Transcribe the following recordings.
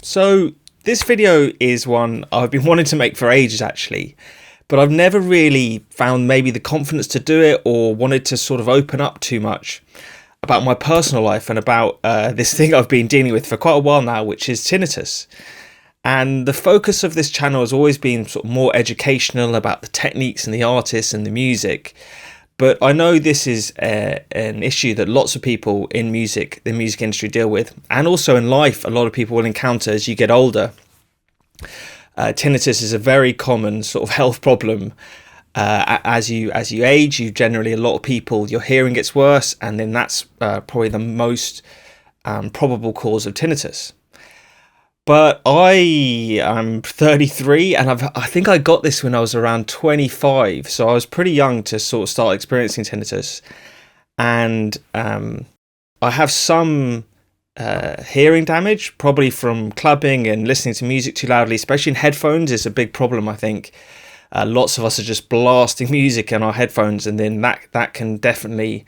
So this video is one I've been wanting to make for ages actually, but I've never really found maybe the confidence to do it or wanted to sort of open up too much about my personal life and about this thing I've been dealing with for quite a while now, which is tinnitus. And the focus of this channel has always been sort of more educational about the techniques and the artists and the music. But I know this is an issue that lots of people in the music industry deal with, and also in life a lot of people will encounter as you get older. Tinnitus is a very common sort of health problem. As you age, a lot of people, your hearing gets worse, and then that's probably the most probable cause of tinnitus. But I am 33 and I think I got this when I was around 25. So I was pretty young to sort of start experiencing tinnitus. And I have some hearing damage, probably from clubbing and listening to music too loudly, especially in headphones is a big problem, I think. Lots of us are just blasting music in our headphones, and then that can definitely,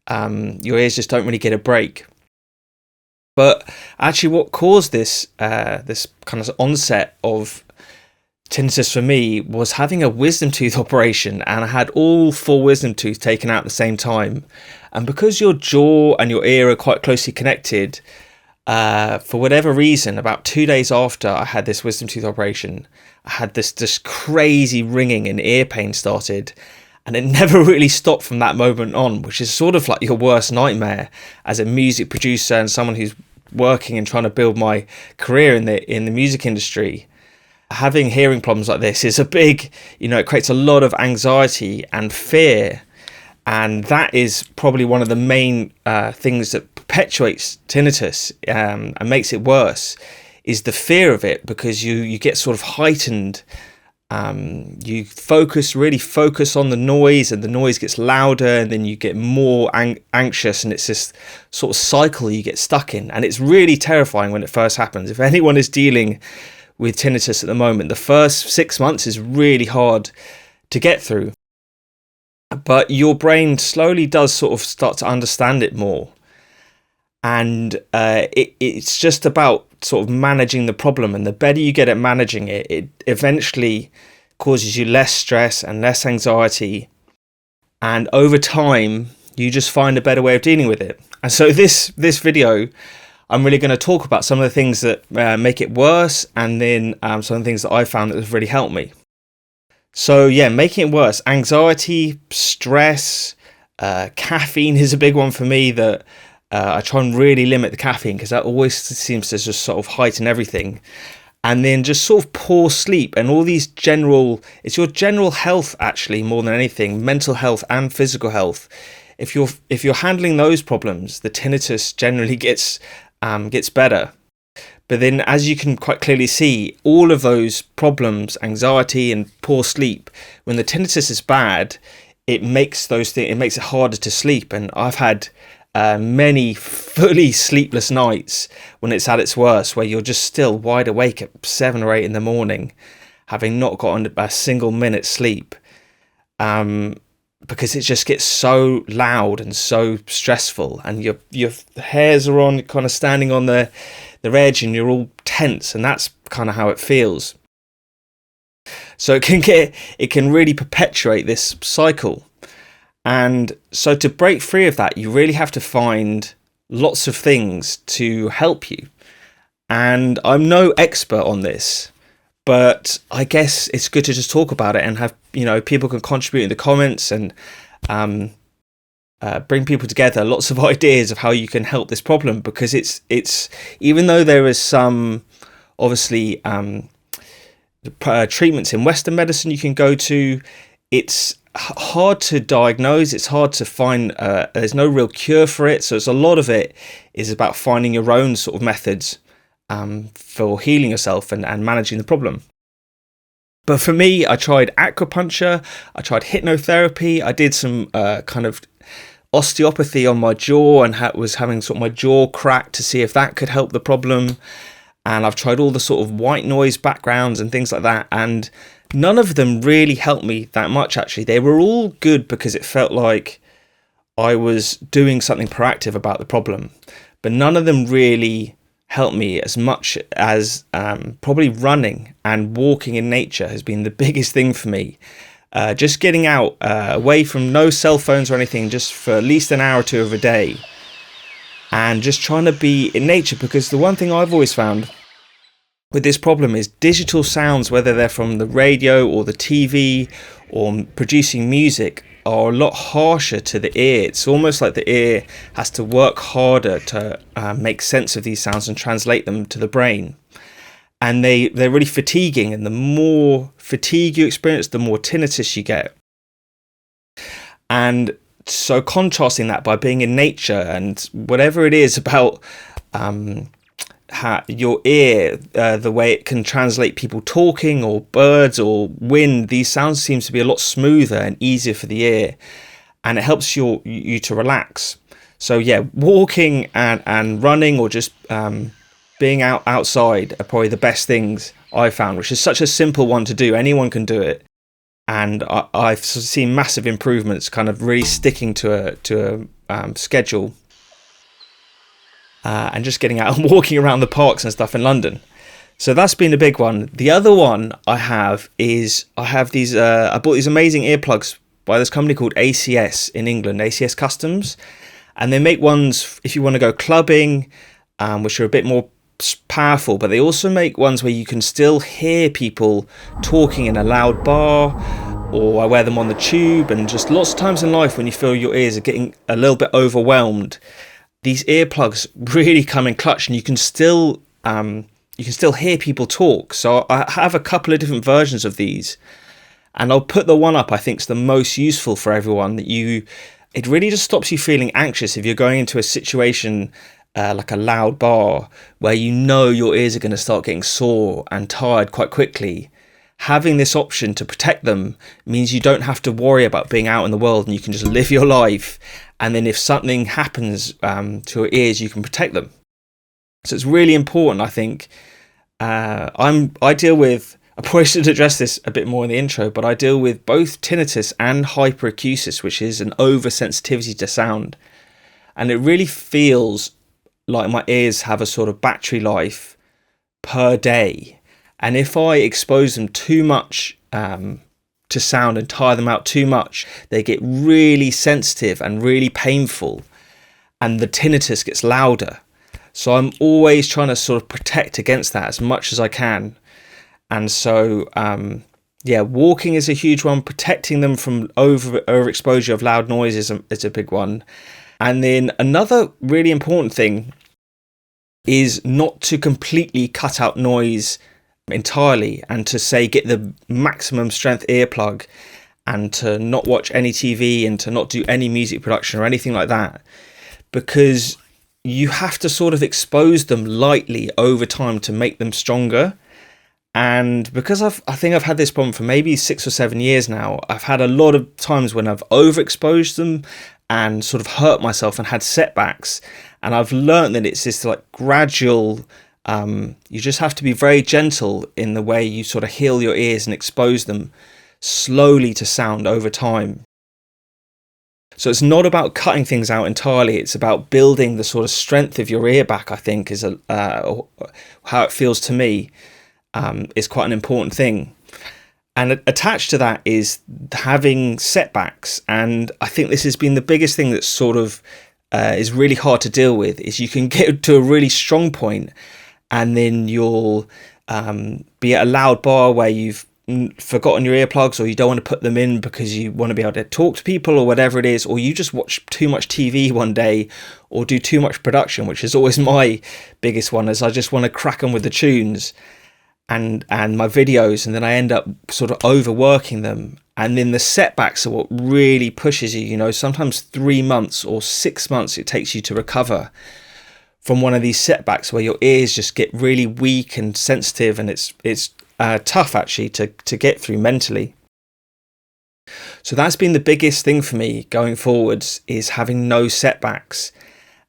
your ears just don't really get a break. But actually what caused this this kind of onset of tinnitus for me was having a wisdom tooth operation, and I had all 4 wisdom teeth taken out at the same time. And because your jaw and your ear are quite closely connected, for whatever reason, about 2 days after I had this wisdom tooth operation, I had this crazy ringing and ear pain started. And it never really stopped from that moment on, which is sort of like your worst nightmare as a music producer and someone who's working and trying to build my career in the music industry. Having hearing problems like this is a big, it creates a lot of anxiety and fear. And that is probably one of the main things that perpetuates tinnitus and makes it worse, is the fear of it, because you get sort of heightened. You really focus on the noise, and the noise gets louder, and then you get more anxious, and it's this sort of cycle you get stuck in. And it's really terrifying when it first happens. If anyone is dealing with tinnitus at the moment, the first 6 months is really hard to get through, but your brain slowly does sort of start to understand it more. And it's just about sort of managing the problem, and the better you get at managing it, it eventually causes you less stress and less anxiety, and over time you just find a better way of dealing with it. And so this video, I'm really going to talk about some of the things that make it worse, and then some of the things that I found that have really helped me. So yeah, making it worse: anxiety, stress, caffeine is a big one for me. That I try and really limit the caffeine, because that always seems to just sort of heighten everything. And then just sort of poor sleep and all these it's your general health actually, more than anything, mental health and physical health. If you're handling those problems, the tinnitus generally gets better. But then, as you can quite clearly see, all of those problems, anxiety and poor sleep, when the tinnitus is bad, it makes it harder to sleep. And I've had many fully sleepless nights when it's at its worst, where you're just still wide awake at 7 or 8 in the morning, having not gotten a single minute's sleep, because it just gets so loud and so stressful, and your hairs are on, kind of standing on the edge, and you're all tense, and that's kind of how it feels. So it can really perpetuate this cycle. And so to break free of that, you really have to find lots of things to help you. And I'm no expert on this, but I guess it's good to just talk about it and have, people can contribute in the comments and bring people together, lots of ideas of how you can help this problem, because it's even though there is some, obviously, treatments in Western medicine you can go to, it's hard to diagnose, it's hard to find, there's no real cure for it. So it's a lot of it is about finding your own sort of methods for healing yourself and managing the problem. But for me, I tried acupuncture, I tried hypnotherapy, I did some kind of osteopathy on my jaw, and was having sort of my jaw cracked to see if that could help the problem. And I've tried all the sort of white noise backgrounds and things like that, and none of them really helped me that much, actually. They were all good because it felt like I was doing something proactive about the problem, but none of them really helped me as much as probably running and walking in nature has been the biggest thing for me. Just getting out, away from no cell phones or anything, just for at least an hour or two of a day, and just trying to be in nature. Because the one thing I've always found with this problem is digital sounds, whether they're from the radio or the TV or producing music, are a lot harsher to the ear. It's almost like the ear has to work harder to make sense of these sounds and translate them to the brain. And they're really fatiguing, and the more fatigue you experience, the more tinnitus you get. And so contrasting that by being in nature, and whatever it is about how your ear, the way it can translate people talking or birds or wind, these sounds seems to be a lot smoother and easier for the ear, and it helps you to relax. So yeah, walking and running, or just being outside, are probably the best things I found, which is such a simple one to do. Anyone can do it, and I've seen massive improvements, kind of really sticking to a schedule. And just getting out and walking around the parks and stuff in London. So that's been a big one. The other one I have is I bought these amazing earplugs by this company called ACS in England, ACS Customs. And they make ones if you want to go clubbing, which are a bit more powerful, but they also make ones where you can still hear people talking in a loud bar, or I wear them on the tube. And just lots of times in life when you feel your ears are getting a little bit overwhelmed, these earplugs really come in clutch, and you can still hear people talk. So I have a couple of different versions of these, and I'll put the one up I think is the most useful for everyone. It really just stops you feeling anxious if you're going into a situation like a loud bar where you know your ears are going to start getting sore and tired quite quickly. Having this option to protect them means you don't have to worry about being out in the world, and you can just live your life. And then if something happens to your ears, you can protect them. So it's really important, I think. I deal with, I probably should address this a bit more in the intro, but I deal with both tinnitus and hyperacusis, which is an oversensitivity to sound. And it really feels like my ears have a sort of battery life per day. And if I expose them too much to sound and tire them out too much, they get really sensitive and really painful, and the tinnitus gets louder. So I'm always trying to sort of protect against that as much as I can. And so, walking is a huge one. Protecting them from overexposure of loud noise is a big one. And then another really important thing is not to completely cut out noise entirely, and to say get the maximum strength earplug, and to not watch any TV, and to not do any music production or anything like that, because you have to sort of expose them lightly over time to make them stronger. And because I think I've had this problem for maybe 6 or 7 years now, I've had a lot of times when I've overexposed them and sort of hurt myself and had setbacks. And I've learned that it's this like gradual, you just have to be very gentle in the way you sort of heal your ears and expose them slowly to sound over time. So it's not about cutting things out entirely. It's about building the sort of strength of your ear back, I think, is how it feels to me, is quite an important thing. And attached to that is having setbacks. And I think this has been the biggest thing that sort of is really hard to deal with, is you can get to a really strong point, and then you'll be at a loud bar where you've forgotten your earplugs, or you don't want to put them in because you want to be able to talk to people or whatever it is, or you just watch too much TV one day or do too much production, which is always my biggest one, is I just want to crack them with the tunes and my videos, and then I end up sort of overworking them. And then the setbacks are what really pushes you. You know, sometimes 3 months or 6 months it takes you to recover from one of these setbacks where your ears just get really weak and sensitive, and it's tough actually to get through mentally. So that's been the biggest thing for me going forwards, is having no setbacks.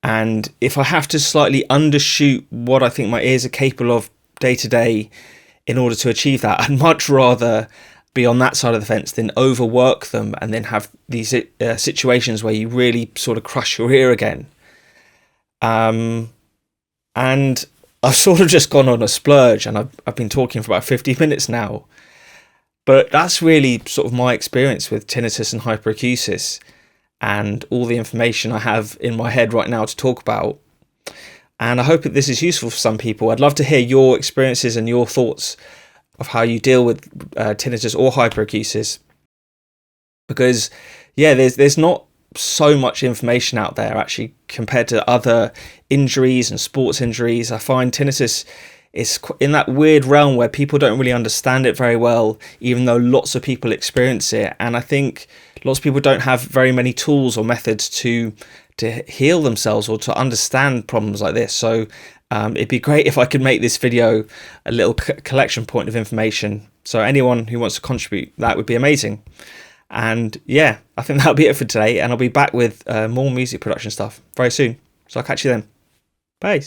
And if I have to slightly undershoot what I think my ears are capable of day to day in order to achieve that, I'd much rather be on that side of the fence than overwork them and then have these situations where you really sort of crush your ear again. And I've sort of just gone on a splurge, and I've been talking for about 50 minutes now. But that's really sort of my experience with tinnitus and hyperacusis, and all the information I have in my head right now to talk about. And I hope that this is useful for some people. I'd love to hear your experiences and your thoughts of how you deal with tinnitus or hyperacusis, because yeah, there's not so much information out there actually compared to other injuries and sports injuries. I find tinnitus is in that weird realm where people don't really understand it very well, even though lots of people experience it. And I think lots of people don't have very many tools or methods to heal themselves or to understand problems like this. So it'd be great if I could make this video a little collection point of information. So anyone who wants to contribute, that would be amazing. And yeah, I think that'll be it for today, and I'll be back with more music production stuff very soon. So I'll catch you then. Bye.